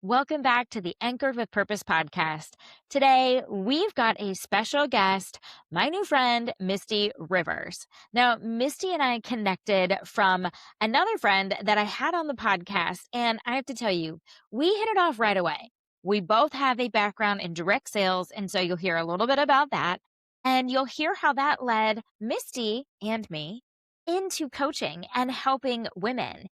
Welcome back to the Anchored with Purpose podcast. Today, we've got a special guest, my new friend, Misty Rivers. Now, Misty and I connected from another friend that I had on the podcast, and I have to tell you, we hit it off right away. We both have a background in direct sales, and so you'll hear a little bit about that, and you'll hear how that led Misty and me into coaching and helping women.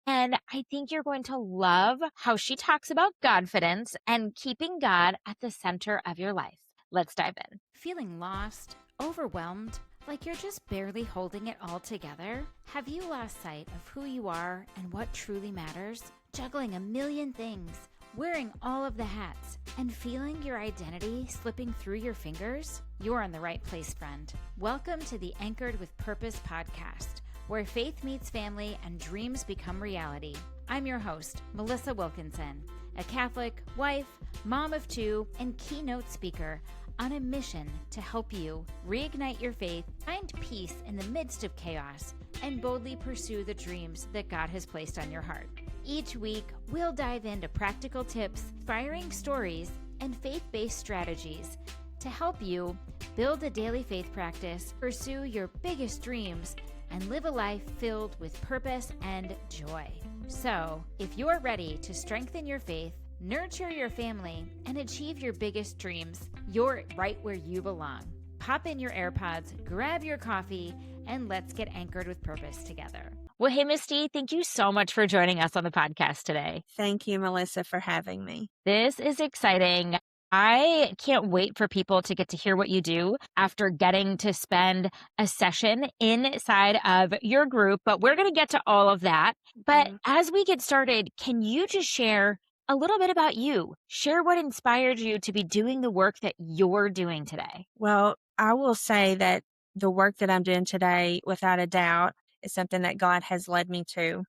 And I think you're going to love how she talks about Godfidence and keeping God at the center of your life. Let's dive in. Feeling lost, overwhelmed, like you're just barely holding it all together? Have you lost sight of who you are and what truly matters? Juggling a million things, wearing all of the hats, and feeling your identity slipping through your fingers? You're in the right place, friend. Welcome to the Anchored with Purpose podcast, where faith meets family and dreams become reality. I'm your host, Melissa Wilkinson, a Catholic, wife, mom of two, and keynote speaker on a mission to help you reignite your faith, find peace in the midst of chaos, and boldly pursue the dreams that God has placed on your heart. Each week, we'll dive into practical tips, inspiring stories, and faith-based strategies to help you build a daily faith practice, pursue your biggest dreams, and live a life filled with purpose and joy. So, if you're ready to strengthen your faith, nurture your family, and achieve your biggest dreams, you're right where you belong. Pop in your AirPods, grab your coffee, and let's get anchored with purpose together. Well, hey, Misty, thank you so much for joining us on the podcast today. Thank you, Melissa, for having me. This is exciting. I can't wait for people to get to hear what you do after getting to spend a session inside of your group, but we're going to get to all of that. But as we get started, can you just share a little bit about you? Share what inspired you to be doing the work that you're doing today. Well, I will say that the work that I'm doing today, without a doubt, is something that God has led me to.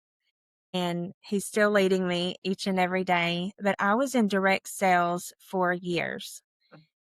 And He's still leading me each and every day. But I was in direct sales for years,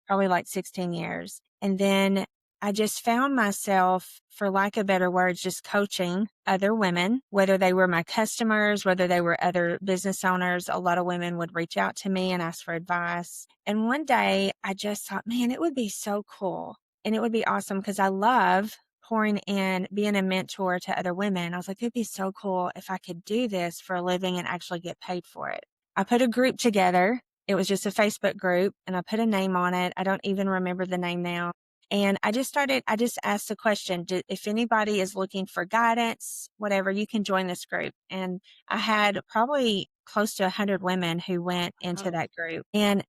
probably like 16 years. And then I just found myself, for lack of better words, just coaching other women, whether they were my customers, whether they were other business owners. A lot of women would reach out to me and ask for advice. And one day I just thought, man, it would be so cool. And it would be awesome because I love pouring in, being a mentor to other women. I was like, it'd be so cool if I could do this for a living and actually get paid for it. I put a group together. It was just a Facebook group and I put a name on it. I don't even remember the name now. And I just asked the question, if anybody is looking for guidance, whatever, you can join this group. And I had probably close to 100 women who went into that group. And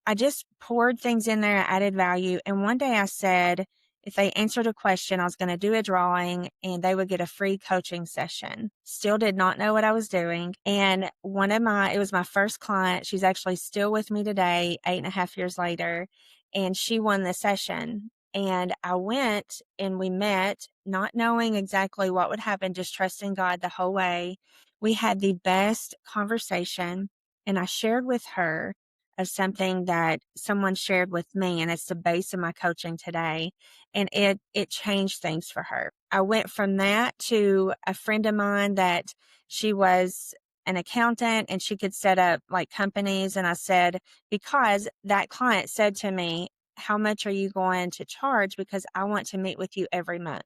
I just poured things in there, added value. And one day I said, if they answered a question, I was going to do a drawing and they would get a free coaching session. Still did not know what I was doing. And it was my first client. She's actually still with me today, 8.5 years later. And she won the session. And I went and we met, not knowing exactly what would happen, just trusting God the whole way. We had the best conversation. And I shared with her of something that someone shared with me, and it's the base of my coaching today. And it changed things for her. I went from that to a friend of mine that she was an accountant and she could set up like companies. And I said, because that client said to me, how much are you going to charge? Because I want to meet with you every month.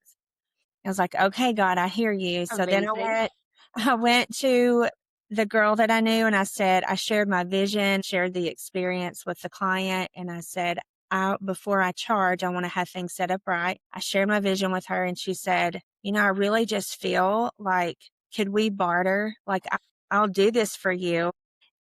I was like, okay, God, I hear you. So then I went to the girl that I knew and I said, I shared my vision, shared the experience with the client. And I said, before I charge, I want to have things set up right. I shared my vision with her and she said, I really just feel like, could we barter? Like, I'll do this for you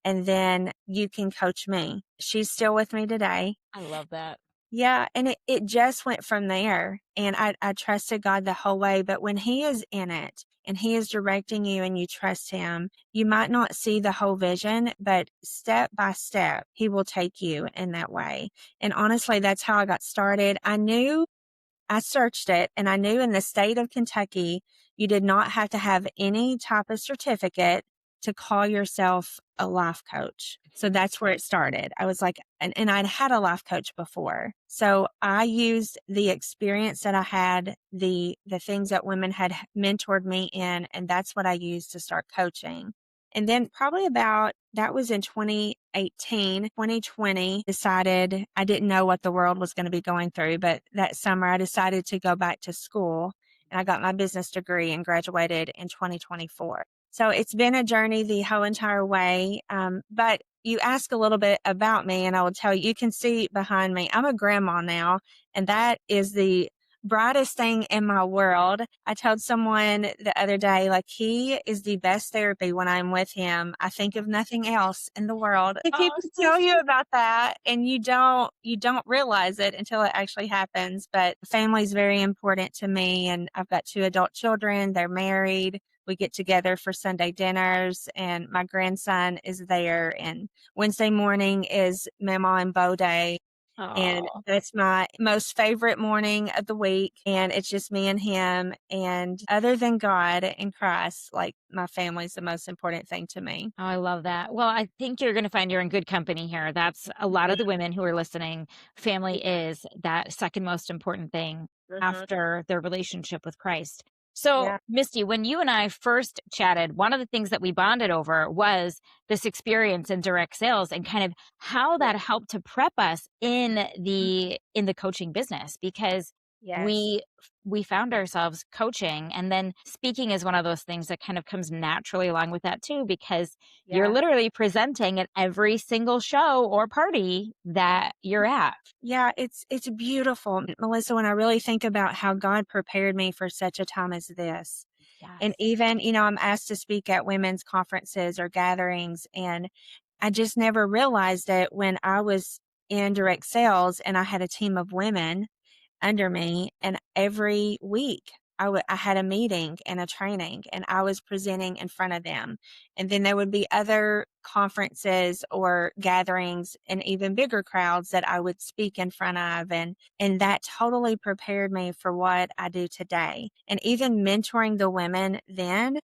and then you can coach me. She's still with me today. I love that. Yeah. And it just went from there. And I trusted God the whole way. But when He is in it and He is directing you and you trust Him, you might not see the whole vision, but step by step, He will take you in that way. And honestly, that's how I got started. I searched it and I knew in the state of Kentucky, you did not have to have any type of certificate to call yourself a life coach. So that's where it started. I was like, and I'd had a life coach before. So I used the experience that I had, the things that women had mentored me in, and that's what I used to start coaching. And then probably about that was in 2018, 2020, decided I didn't know what the world was going to be going through, but that summer I decided to go back to school and I got my business degree and graduated in 2024. So it's been a journey the whole entire way. But you ask a little bit about me and I will tell you, you can see behind me, I'm a grandma now, and that is the brightest thing in my world. I told someone the other day, like, he is the best therapy when I'm with him. I think of nothing else in the world. The Oh, people so tell you sweet. about that and you don't realize it until it actually happens. But family is very important to me and I've got 2 adult children. They're married. We get together for Sunday dinners and my grandson is there and Wednesday morning is Mama and Bo Day and Oh, that's my most favorite morning of the week. And it's just me and him. And other than God and Christ, like my family's the most important thing to me. I love that. Well, I think you're going to find you're in good company here. That's a lot of the women who are listening. Family is that second most important thing Mhm. after their relationship with Christ. So, Yeah. Misty, when you and I first chatted, one of the things that we bonded over was this experience in direct sales and kind of how Yeah. that helped to prep us in Mhm. the coaching business because Yes. we we found ourselves coaching and then speaking is one of those things that kind of comes naturally along with that too because you're Yeah. literally presenting at every single show or party that you're at. Yeah, it's beautiful, Melissa, when I really think about how God prepared me for such a time as this. And Yes. even, I'm asked to speak at women's conferences or gatherings, and I just never realized it when I was in direct sales and I had a team of women under me. And every week I had a meeting and a training and I was presenting in front of them. And then there would be other conferences or gatherings and even bigger crowds that I would speak in front of. And that totally prepared me for what I do today. And even mentoring the women then,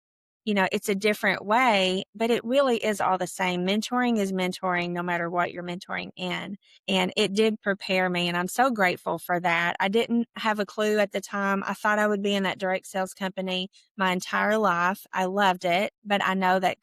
it's a different way, but it really is all the same. Mentoring is mentoring no matter what you're mentoring in. And it did prepare me, and I'm so grateful for that. I didn't have a clue at the time. I thought I would be in that direct sales company my entire life. I loved it, but I know that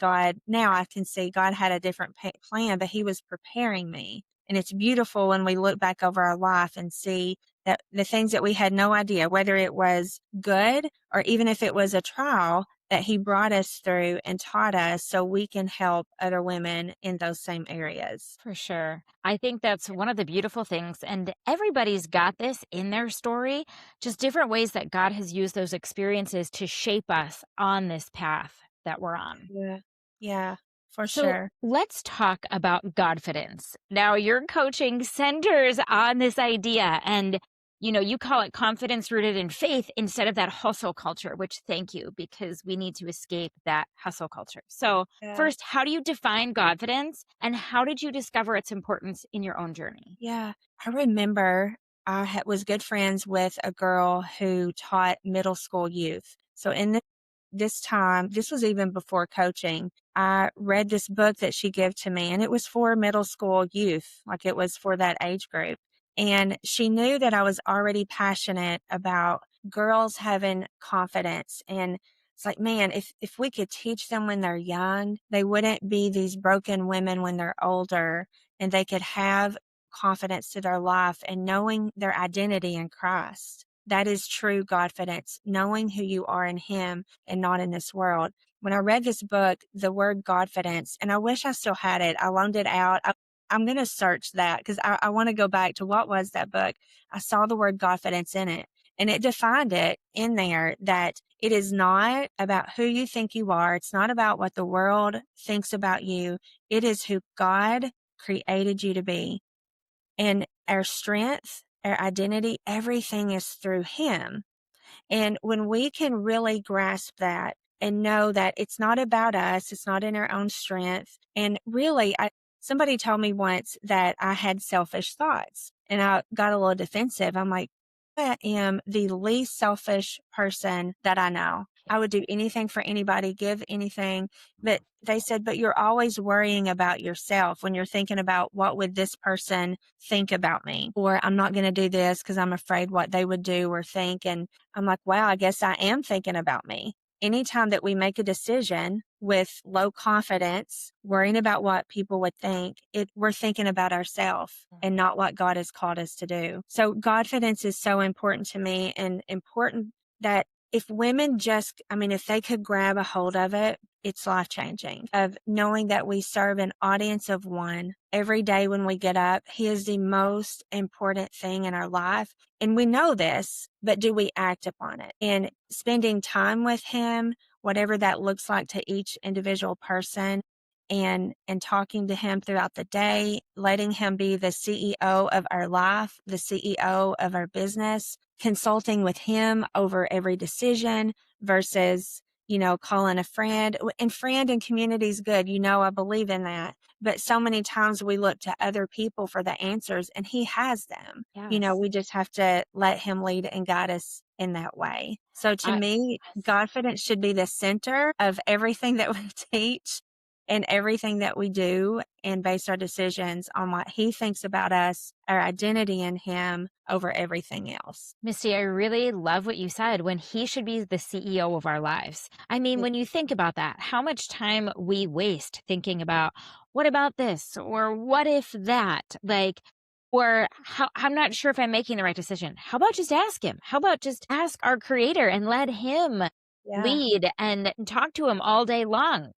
now I can see God had a different plan, but He was preparing me. And it's beautiful when we look back over our life and see that the things that we had no idea, whether it was good or even if it was a trial, that He brought us through and taught us so we can help other women in those same areas. For sure. I think that's one of the beautiful things. And everybody's got this in their story, just different ways that God has used those experiences to shape us on this path that we're on. Yeah. Yeah, for So sure. let's talk about Godfidence. Now, your coaching centers on this idea, and you call it confidence rooted in faith instead of that hustle culture, which thank you, because we need to escape that hustle culture. So, Yeah. first, how do you define Godfidence, and how did you discover its importance in your own journey? Yeah. I remember was good friends with a girl who taught middle school youth. So in this time, this was even before coaching, I read this book that she gave to me and it was for middle school youth, like it was for that age group. And she knew that I was already passionate about girls having confidence. And it's like, man, if we could teach them when they're young, they wouldn't be these broken women when they're older and they could have confidence to their life and knowing their identity in Christ. That is true Godfidence, knowing who you are in Him and not in this world. When I read this book, the word Godfidence, and I wish I still had it, I loaned it out. I'm going to search that because I want to go back to what was that book. I saw the word Godfidence in it, and it defined it in there that it is not about who you think you are. It's not about what the world thinks about you. It is who God created you to be. And our strength, our identity, everything is through Him. And when we can really grasp that and know that it's not about us, it's not in our own strength. And really, somebody told me once that I had selfish thoughts and I got a little defensive. I'm like, I am the least selfish person that I know. I would do anything for anybody, give anything. But they said, but you're always worrying about yourself when you're thinking about what would this person think about me? Or I'm not going to do this because I'm afraid what they would do or think. And I'm like, wow, I guess I am thinking about me. Anytime that we make a decision, with low confidence, worrying about what people would think, we're thinking about ourselves and not what God has called us to do. So Godfidence is so important to me, and important that if women just, I mean, if they could grab a hold of it, it's life changing, of knowing that we serve an audience of one every day when we get up. He is the most important thing in our life. And we know this, but do we act upon it? And spending time with him, whatever that looks like to each individual person, and talking to him throughout the day, letting him be the CEO of our life, the CEO of our business, consulting with him over every decision versus, calling a friend. And friend and community is good. I believe in that. But so many times we look to other people for the answers, and he has them. Yes. We just have to let him lead and guide us in that way. So to I, me, Godfidence should be the center of everything that we teach and everything that we do, and base our decisions on what he thinks about us, our identity in him over everything else. Misty, I really love what you said, when he should be the CEO of our lives. I mean, Yeah. when you think about that, how much time we waste thinking about, what about this? Or what if that? Or I'm not sure if I'm making the right decision. How about just ask him? How about just ask our creator and let him Yeah. lead and talk to him all day long?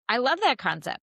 I love that concept.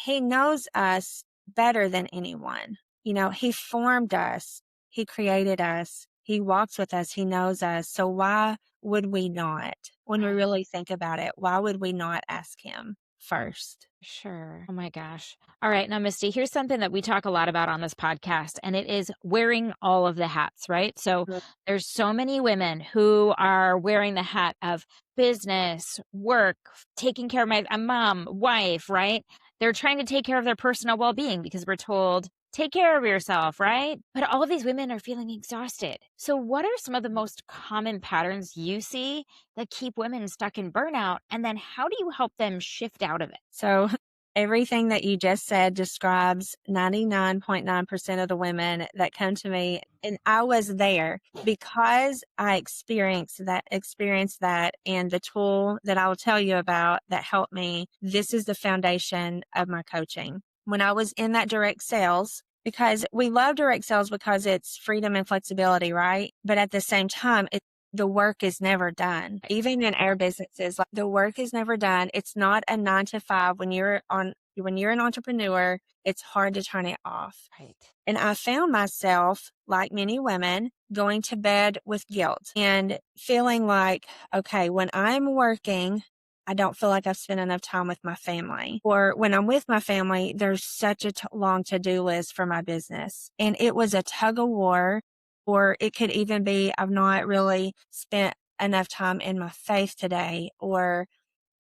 He knows us better than anyone. He formed us. He created us. He walks with us. He knows us. So why would we not, when we Right. really think about it, why would we not ask him first? Sure. Oh my gosh. All right. Now, Misty, here's something that we talk a lot about on this podcast, and it is wearing all of the hats, right? So Mhm. there's so many women who are wearing the hat of business, work, taking care of a mom, wife, right? They're trying to take care of their personal well being because we're told, take care of yourself, right? But all of these women are feeling exhausted. So, what are some of the most common patterns you see that keep women stuck in burnout? And then how do you help them shift out of it? So everything that you just said describes 99.9% of the women that come to me. And I was there because I experienced that, and the tool that I will tell you about that helped me. This is the foundation of my coaching. When I was in that direct sales, because we love direct sales because it's freedom and flexibility, right? But at the same time, the work is never done. Even in our businesses, like, the work is never done. It's not a 9 to 5. When you're an entrepreneur, it's hard to turn it off. Right. And I found myself, like many women, going to bed with guilt and feeling like, okay, when I'm working, I don't feel like I've spent enough time with my family. Or when I'm with my family, there's such a long to-do list for my business. And it was a tug of war. Or it could even be, I've not really spent enough time in my faith today, or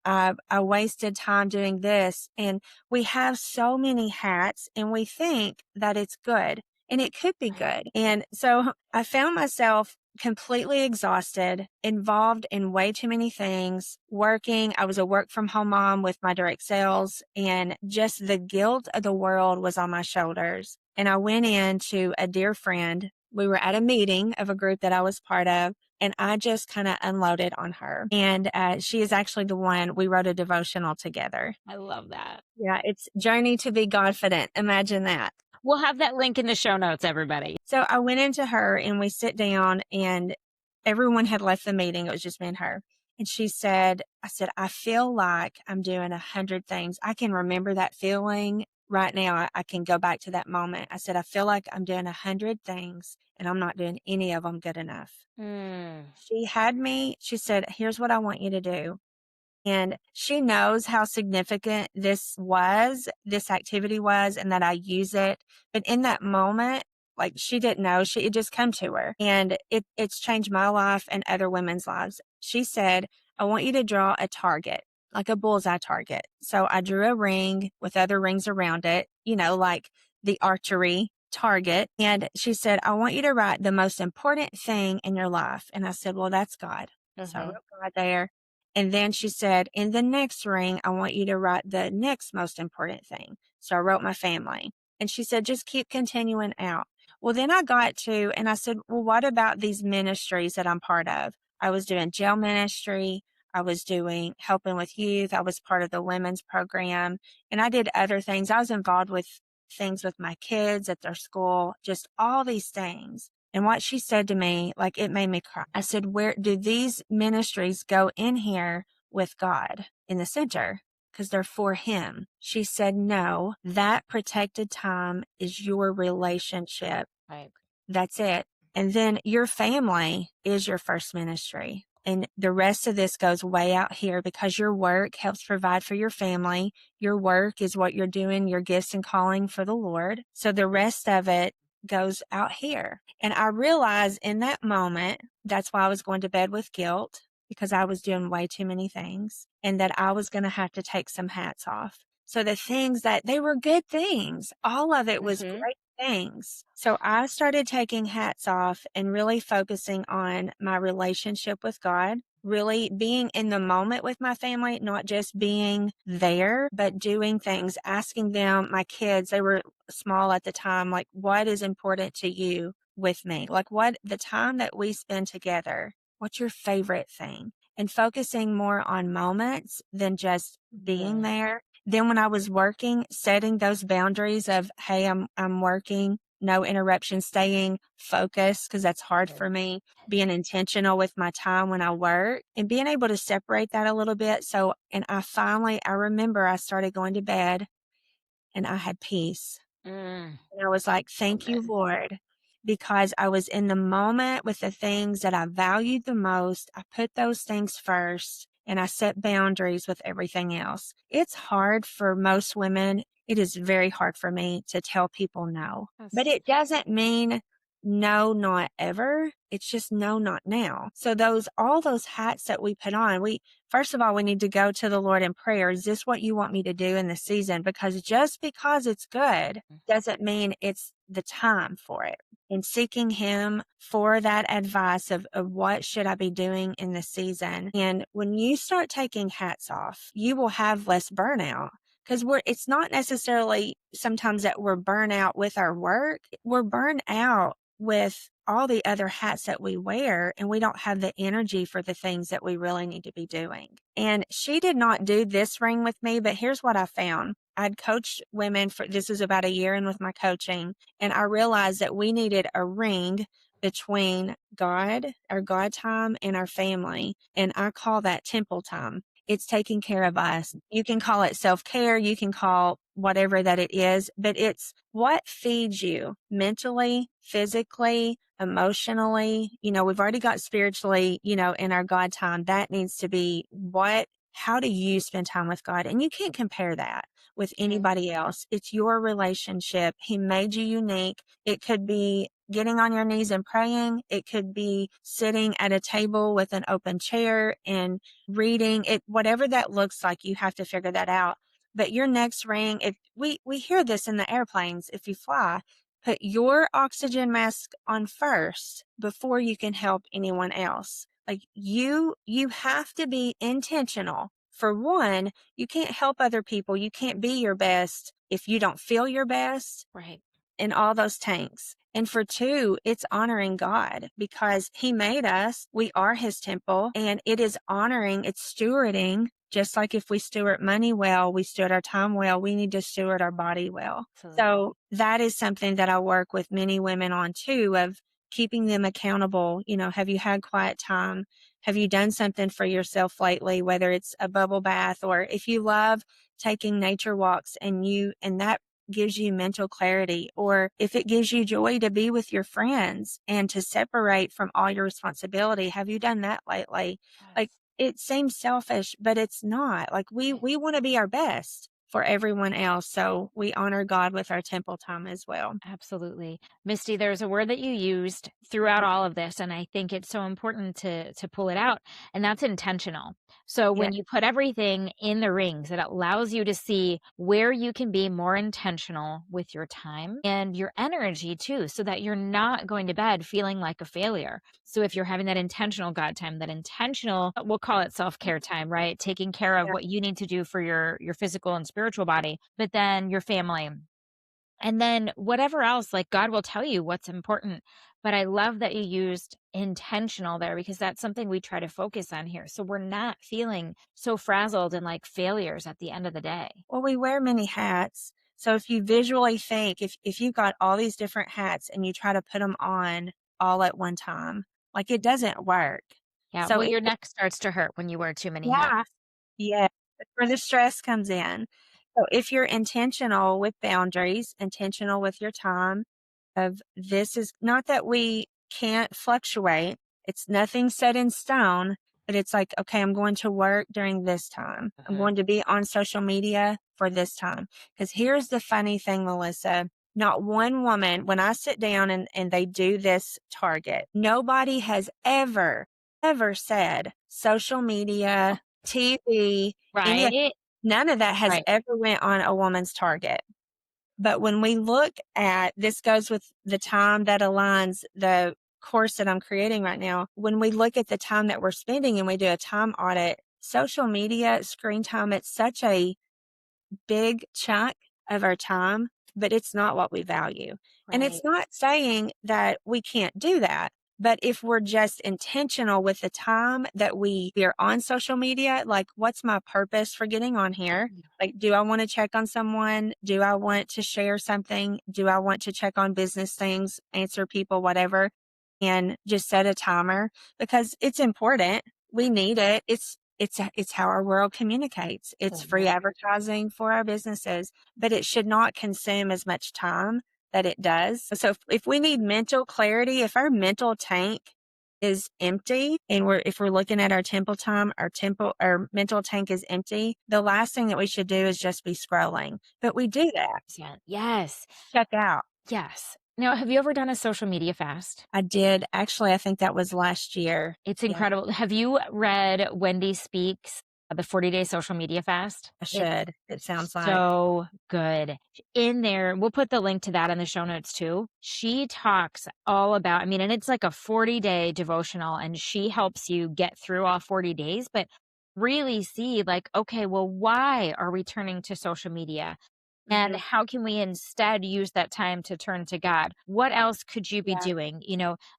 I wasted time doing this. And we have so many hats, and we think that it's good, and it could be Right. good. And so I found myself completely exhausted, involved in way too many things, working. I was a work from home mom with my direct sales, and just the guilt of the world was on my shoulders. And I went in to a dear friend. We were at a meeting of a group that I was part of, and I just kind of unloaded on her. And she is actually the one, we wrote a devotional together. I love that. Yeah, it's Journey to be Godfident. Imagine that. We'll have that link in the show notes, everybody. So I went into her, and we sit down, and everyone had left the meeting. It was just me and her. And I said, I feel like I'm doing 100 things. I can remember that feeling right now. I can go back to that moment. I said, I feel like I'm doing 100 things, and I'm not doing any of them good enough. Mm, She said, here's what I want you to do. And she knows how significant this activity was, and that I use it. But in that moment, like, she didn't know, it just come to her. And it's changed my life and other women's lives. She said, I want you to draw a target, like a bullseye target. So I drew a ring with other rings around it, like the archery target. And she said, I want you to write the most important thing in your life. And I said, well, that's God. So I mhm. wrote God there. And then she said, in the next ring, I want you to write the next most important thing. So I wrote my family. And she said, just keep continuing out. Well, then I got to, and I said, well, what about these ministries that I'm part of? I was doing jail ministry. I was doing helping with youth. I was part of the women's program, and I did other things. I was involved with things with my kids at their school, just all these things. And what she said to me, like, it made me cry. I said, where do these ministries go in here with God in the center? Because they're for Him. She said, no, that protected time is your relationship. Right. That's it. And then your family is your first ministry. And the rest of this goes way out here because your work helps provide for your family. Your work is what you're doing, your gifts and calling for the Lord. So the rest of it goes out here. And I realized in that moment, that's why I was going to bed with guilt because I was doing way too many things and that I was going to have to take some hats off. So the things that they were good things, all of it was Mm-hmm. great things. So I started taking hats off and really focusing on my relationship with God, really being in the moment with my family, not just being there, but doing things, asking them, my kids, they were small at the time, like, what is important to you with me? Like, what the time that we spend together, what's your favorite thing? And focusing more on moments than just being Good. there. Then when I was working, setting those boundaries of, hey, I'm working, no interruption, staying focused because that's hard Good. for me, being intentional with my time when I work and being able to separate that a little bit. So, and I remember I started going to bed and I had peace. Mm, And I was like, so thank you, good. Lord, because I was in the moment with the things that I valued the most. I put those things first and I set boundaries with everything else. It's hard for most women. It is very hard for me to tell people no, That's but it doesn't mean no, not ever. It's just no, not now. So all those hats that we put on, first of all, we need to go to the Lord in prayer. Is this what you want me to do in this season? Because just because it's good doesn't mean it's the time for it. And seeking Him for that advice of what should I be doing in this season. And when you start taking hats off, you will have less burnout. Because it's not necessarily sometimes that we're burnt out with our work. We're burned out with all the other hats that we wear, and we don't have the energy for the things that we really need to be doing. And she did not do this ring with me, but here's what I found. I'd coached women this was about a year in with my coaching, and I realized that we needed a ring between God, our God time, and our family. And I call that temple time. It's taking care of us. You can call it self-care. You can call whatever that it is, but it's what feeds you mentally, physically, emotionally. We've already got spiritually, in our God time. That needs to be how do you spend time with God? And you can't compare that with Mm, anybody else. It's your relationship. He made you unique. It could be getting on your knees and praying. It could be sitting at a table with an open chair and reading it, whatever that looks like, you have to figure that out. But your next ring, if we hear this in the airplanes, if you fly, put your oxygen mask on first before you can help anyone else. Like you have to be intentional. For one, you can't help other people. You can't be your best if you don't feel your best right. in all those tanks. And for two, it's honoring God because He made us. We are His temple, and it is honoring, it's stewarding. Just like if we steward money well, we steward our time well, we need to steward our body well. Absolutely. So that is something that I work with many women on too, of keeping them accountable. Have you had quiet time? Have you done something for yourself lately, whether it's a bubble bath or if you love taking nature walks and that gives you mental clarity, or if it gives you joy to be with your friends and to separate from all your responsibility. Have you done that lately? Like, Yes. it seems selfish, but it's not. Like, Right. we want to be our best for everyone else. So we honor God with our temple time as well. Absolutely. Misty, there's a word that you used throughout all of this, and I think it's so important to pull it out, and that's intentional. So Yeah. when you put everything in the rings, it allows you to see where you can be more intentional with your time and your energy too, so that you're not going to bed feeling like a failure. So if you're having that intentional God time, that intentional, we'll call it self-care time, right? Taking care of Yeah. what you need to do for your physical and spiritual body, but then your family And then whatever else, like God will tell you what's important. But I love that you used intentional there because that's something we try to focus on here. So we're not feeling so frazzled and like failures at the end of the day. Well, we wear many hats. So if you visually think, if you've got all these different hats and you try to put them on all at one time, like it doesn't work. Yeah. So Well, it, your neck starts to hurt when you wear too many hats. yeah, yeah, that's where the stress comes in. So if you're intentional with boundaries, intentional with your time, of this is not that we can't fluctuate. It's nothing set in stone, but it's like, okay, I'm going to work during this time. I'm Mhm. going to be on social media for this time. Because here's the funny thing, Melissa. Not one woman, when I sit down and they do this target, nobody has ever said social media, TV, any of Right. none of that has Right. ever went on a woman's target. But when we look at this goes with the time that aligns the course that I'm creating right now. When we look at the time that we're spending and we do a time audit, social media screen time, it's such a big chunk of our time, but it's not what we value. And Right. it's not saying that we can't do that. But if we're just intentional with the time that we are on social media, like what's my purpose for getting on here? Like, do I want to check on someone? Do I want to share something? Do I want to check on business things, answer people, whatever? And just set a timer because it's important. We need it. It's how our world communicates. It's free Mhm. advertising for our businesses, but it should not consume as much time that it does. So if we need mental clarity, if our mental tank is empty and if we're looking at our temple time, our mental tank is empty, the last thing that we should do is just be scrolling. But we do that. Yeah. Yes. Check out. Yes. Now, have you ever done a social media fast? I did actually, I think that was last year. It's Yeah, incredible. Have you read Wendy Speaks, The 40-Day Social Media Fast? I It's should. It sounds like. so good. In there, we'll put the link to that in the show notes too. She talks all about, I mean, and it's like a 40-day devotional, and she helps you get through all 40 days, but really see, like, okay, well, why are we turning to social media? And Mhm. how can we instead use that time to turn to God? What else could you be Yeah. doing?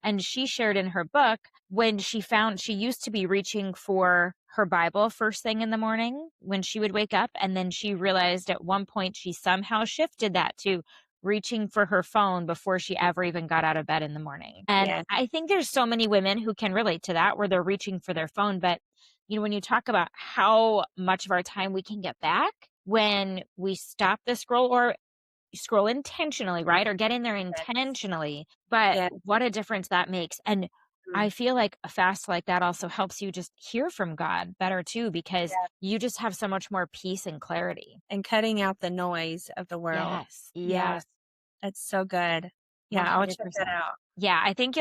And she shared in her book when she found she used to be reaching for her Bible first thing in the morning when she would wake up. And then she realized at one point she somehow shifted that to reaching for her phone before she ever even got out of bed in the morning. And Yeah. I think there's so many women who can relate to that where they're reaching for their phone. But when you talk about how much of our time we can get back when we stop the scroll or scroll intentionally, right? Or get in there Yes. intentionally. But Yeah. what a difference that makes. And I Mm. feel like a fast like that also helps you just hear from God better too, because Yeah. you just have so much more peace and clarity. And cutting out the noise of the world. Yes. Yeah, Yes. that's so good. Yeah, I'll check that 100%. out. Yeah, I think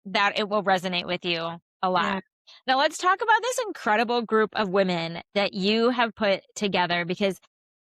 that it will resonate with you a lot. Yeah. Now let's talk about this incredible group of women that you have put together because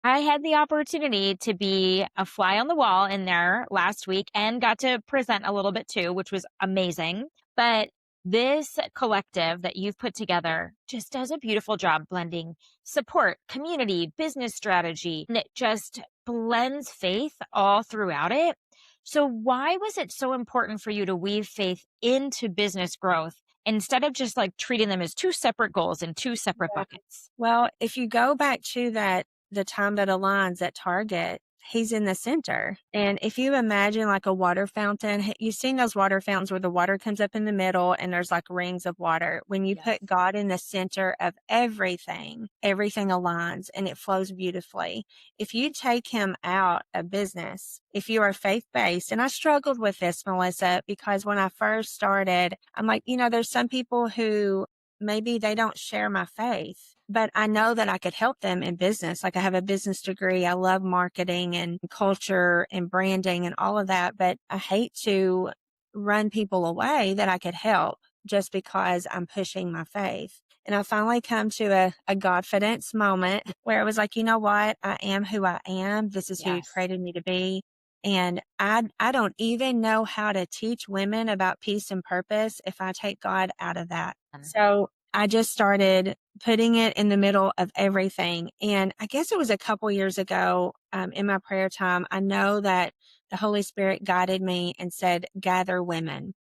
I had the opportunity to be a fly on the wall in there last week and got to present a little bit too, which was amazing. But this collective that you've put together just does a beautiful job blending support, community, business strategy, and it just blends faith all throughout it. So, why was it so important for you to weave faith into business growth instead of just like treating them as two separate goals in two separate Yeah. buckets? Well, if you go back to the time that aligns at Target, he's in the center. And if you imagine like a water fountain, you've seen those water fountains where the water comes up in the middle and there's like rings of water. When you Yes. put God in the center of everything, everything aligns and it flows beautifully. If you take him out of business, if you are faith based, and I struggled with this, Melissa, because when I first started, I'm like, there's some people who maybe they don't share my faith, but I know that I could help them in business. Like I have a business degree. I love marketing and culture and branding and all of that, but I hate to run people away that I could help just because I'm pushing my faith. And I finally come to a Godfidence moment where I was like, you know what? I am who I am. This is who He Yes. created me to be. And I don't even know how to teach women about peace and purpose if I take God out of that. So I just started putting it in the middle of everything. And I guess it was a couple years ago in my prayer time, I know that the Holy Spirit guided me and said, gather women.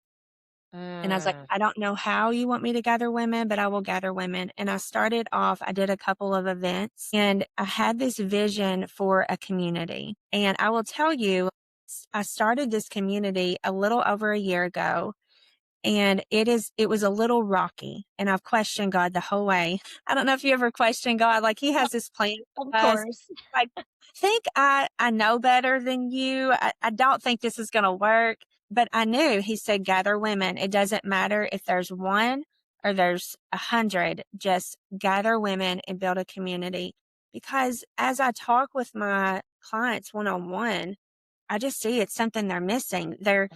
And I was like, Mm, I don't know how you want me to gather women, but I will gather women. And I started off, I did a couple of events and I had this vision for a community. And I will tell you, I started this community a little over a year ago and it was a little rocky and I've questioned God the whole way. I don't know if you ever question God, like he has this plan of for us. course. Like, I think I know better than you. I don't think this is going to work, but I knew he said, gather women. It doesn't matter if there's one or there's 100, just gather women and build a community. Because as I talk with my clients one on one, I just see it's something they're missing. They're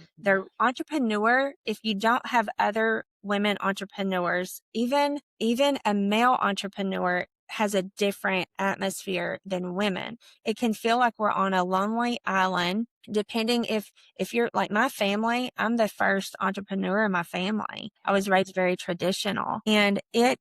entrepreneur. If you don't have other women entrepreneurs, even a male entrepreneur has a different atmosphere than women. It can feel like we're on a lonely island, depending if you're like my family, I'm the first entrepreneur in my family. I was raised very traditional and it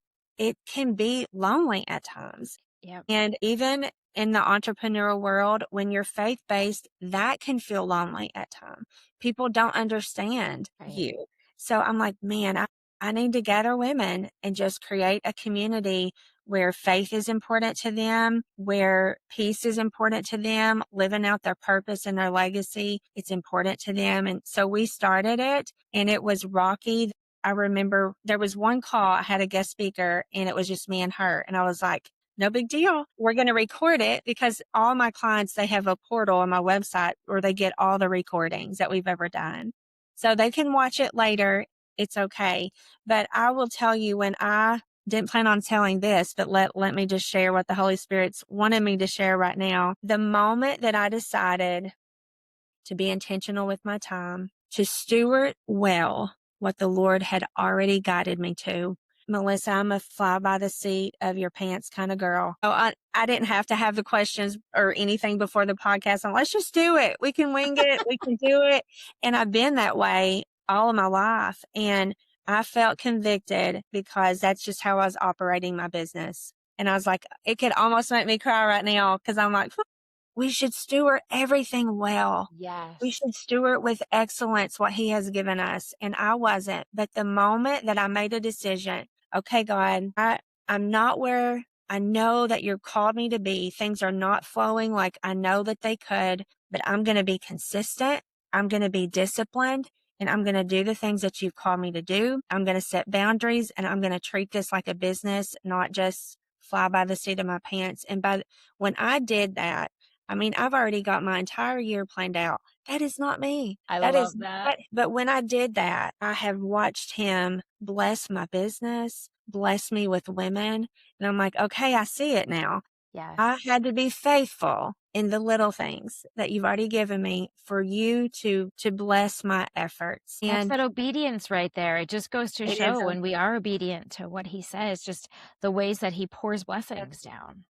can be lonely at times. Yep. And even in the entrepreneurial world, when you're faith based, that can feel lonely at times. People don't understand Right. you. So I'm like, man, I need to gather women and just create a community where faith is important to them, where peace is important to them, living out their purpose and their legacy. It's important to them. And so we started it and it was rocky. I remember there was one call, I had a guest speaker and it was just me and her. And I was like, no big deal. We're going to record it because all my clients, they have a portal on my website where they get all the recordings that we've ever done. So they can watch it later. It's okay. But I will tell you when I didn't plan on telling this, but let me just share what the Holy Spirit's wanted me to share right now. The moment that I decided to be intentional with my time, to steward well what the Lord had already guided me to. Melissa, I'm a fly by the seat of your pants kind of girl. Oh, I didn't have to have the questions or anything before the podcast. Let's just do it. We can wing it. We can do it. And I've been that way all of my life. And I felt convicted because that's just how I was operating my business. And I was like, it could almost make me cry right now because I'm like, we should steward everything well. We Yes. should steward with excellence what he has given us. And I wasn't. But the moment that I made a decision, okay, God, I'm not where I know that you're called me to be. Things are not flowing like I know that they could, but I'm going to be consistent. I'm going to be disciplined and I'm going to do the things that you've called me to do. I'm going to set boundaries and I'm going to treat this like a business, not just fly by the seat of my pants. And when I did that, I mean, I've already got my entire year planned out. That is not me. I That is, love that. but when I did that, I have watched him bless my business, bless me with women. And I'm like, okay, I see it now. I Yes. had to be faithful in the little things that you've already given me for you to bless my efforts. That's And that obedience right there. It just goes to it is show when we are obedient to what he says, just the ways that he pours a blessings down.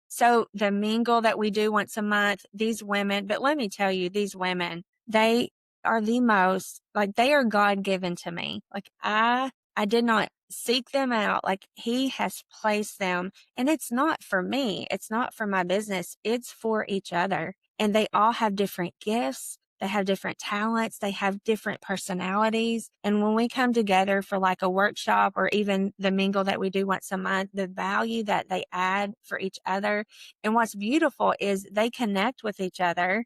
So the mingle that we do once a month, these women, but let me tell you, these women, they are the most, like they are God given to me. Like I did not seek them out. Like he has placed them and it's not for me. It's not for my business. It's for each other. And they all have different gifts. They have different talents. They have different personalities. And when we come together for like a workshop or even the mingle that we do once a month, the value that they add for each other. And what's beautiful is they connect with each other.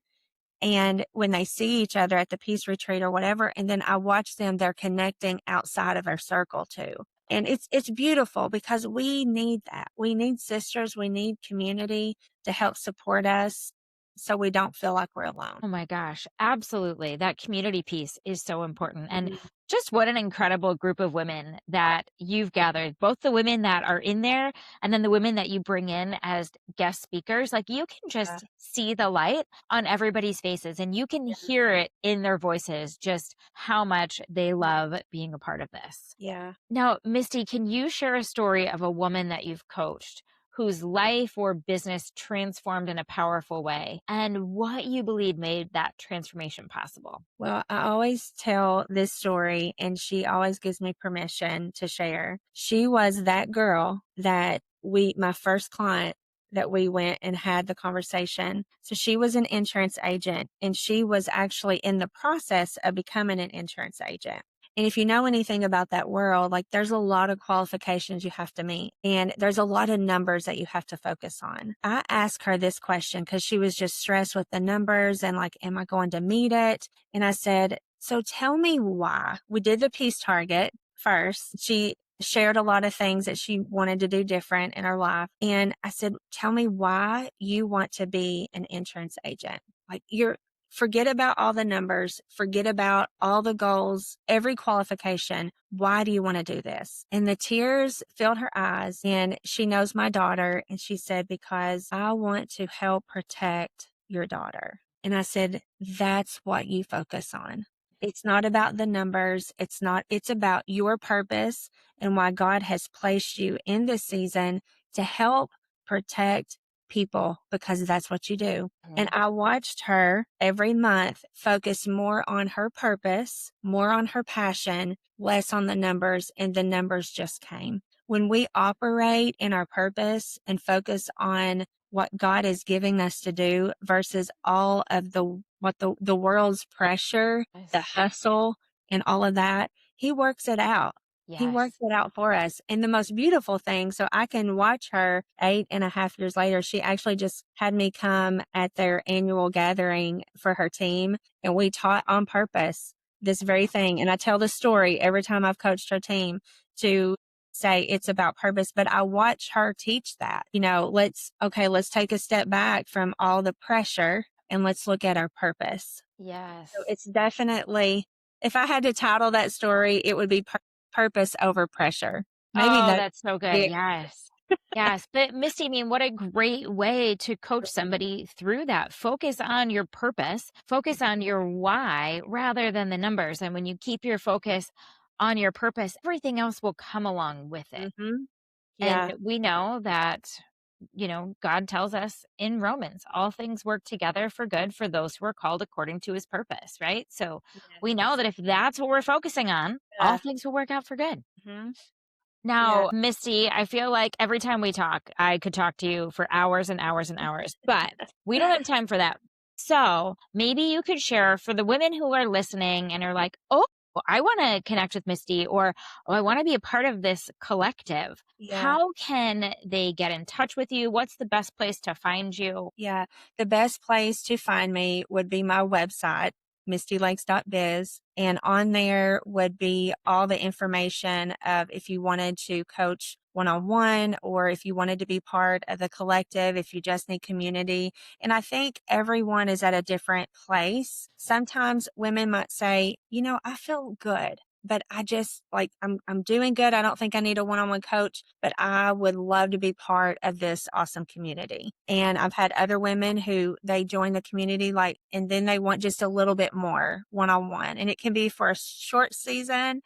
And when they see each other at the peace retreat or whatever, and then I watch them, they're connecting outside of our circle too. And it's beautiful because we need that. We need sisters. We need community to help support us so we don't feel like we're alone. Oh my gosh, absolutely. That community piece is so important. And Mhm. just what an incredible group of women that you've gathered, both the women that are in there and then the women that you bring in as guest speakers. Like you can Yeah. just see the light on everybody's faces and you can Yeah. hear it in their voices, just how much they love being a part of this. Yeah. Now, Misty, can you share a story of a woman that you've coached whose life or business transformed in a powerful way, and what you believe made that transformation possible. Well, I always tell this story, and she always gives me permission to share. She was that girl that my first client that we went and had the conversation. So she was an insurance agent, and she was actually in the process of becoming an insurance agent. And if you know anything about that world, like there's a lot of qualifications you have to meet, and there's a lot of numbers that you have to focus on. I asked her this question because she was just stressed with the numbers and like, am I going to meet it? And I said, so tell me why. We did the peace target first. She shared a lot of things that she wanted to do different in her life. And I said, tell me why you want to be an insurance agent. Like forget about all the numbers, forget about all the goals, every qualification. Why do you want to do this? And the tears filled her eyes, and she knows my daughter. And she said, because I want to help protect your daughter. And I said, that's what you focus on. It's not about the numbers. It's about your purpose and why God has placed you in this season to help protect people, because that's what you do. And I watched her every month focus more on her purpose, more on her passion, less on the numbers, and the numbers just came. When we operate in our purpose and focus on what God is giving us to do versus all of the world's pressure, the Yes. hustle, and all of that, He works it out. He Yes. worked it out for us. And the most beautiful thing, so I can watch her 8.5 years later. She actually just had me come at their annual gathering for her team, and we taught on purpose this very thing. And I tell the story every time I've coached her team to say it's about purpose, but I watch her teach that, let's take a step back from all the pressure and let's look at our purpose. Yes. So it's definitely, if I had to title that story, it would be purpose over pressure. Maybe Oh, that's that's so good. it. Yes. Yes. But Misty, I mean, what a great way to coach somebody through that. Focus on your purpose, focus on your why rather than the numbers. And when you keep your focus on your purpose, everything else will come along with it. Mm-hmm. And Yeah. we know that, God tells us in Romans, all things work together for good for those who are called according to his purpose, right? So we know Yes. that if that's what we're focusing on, all Yeah. things will work out for good. Mm-hmm. Yeah. Now, Misty, I feel like every time we talk, I could talk to you for hours and hours and hours, but we don't have time for that. So maybe you could share for the women who are listening and are like, oh, I want to connect with Misty, or oh, I want to be a part of this collective. Yeah. How can they get in touch with you? What's the best place to find you? Yeah. The best place to find me would be my website, mistylakes.biz. And on there would be all the information of if you wanted to coach one-on-one, or if you wanted to be part of the collective, if you just need community. And I think everyone is at a different place. Sometimes women might say, I feel good, but I just I'm doing good. I don't think I need a one-on-one coach, but I would love to be part of this awesome community. And I've had other women who they join the community and then they want just a little bit more one-on-one. And it can be for a short season,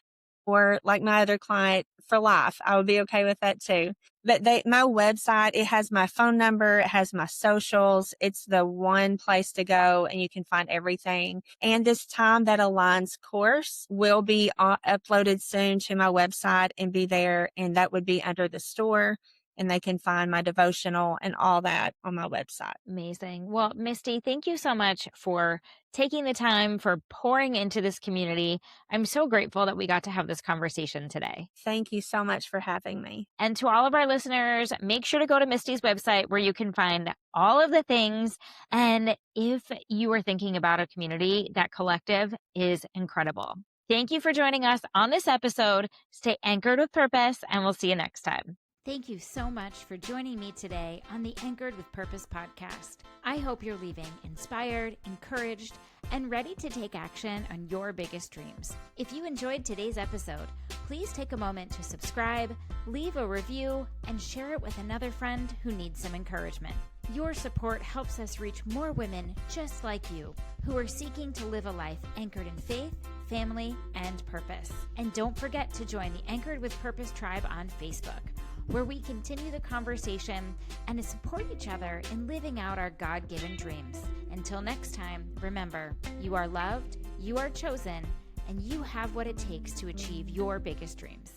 or like my other client, for life. I would be okay with that too. But my website, it has my phone number, it has my socials. It's the one place to go, and you can find everything. And this Time That Aligns course will be uploaded soon to my website and be there. And that would be under the store, and they can find my devotional and all that on my website. Amazing. Well, Misty, thank you so much for taking the time, for pouring into this community. I'm so grateful that we got to have this conversation today. Thank you so much for having me. And to all of our listeners, make sure to go to Misty's website where you can find all of the things. And if you are thinking about a community, that collective is incredible. Thank you for joining us on this episode. Stay anchored with purpose, and we'll see you next time. Thank you so much for joining me today on the Anchored with Purpose podcast. I hope you're leaving inspired, encouraged, and ready to take action on your biggest dreams. If you enjoyed today's episode, please take a moment to subscribe, leave a review, and share it with another friend who needs some encouragement. Your support helps us reach more women just like you who are seeking to live a life anchored in faith, family, and purpose. And don't forget to join the Anchored with Purpose tribe on Facebook. where we continue the conversation and to support each other in living out our God-given dreams. Until next time, remember, you are loved, you are chosen, and you have what it takes to achieve your biggest dreams.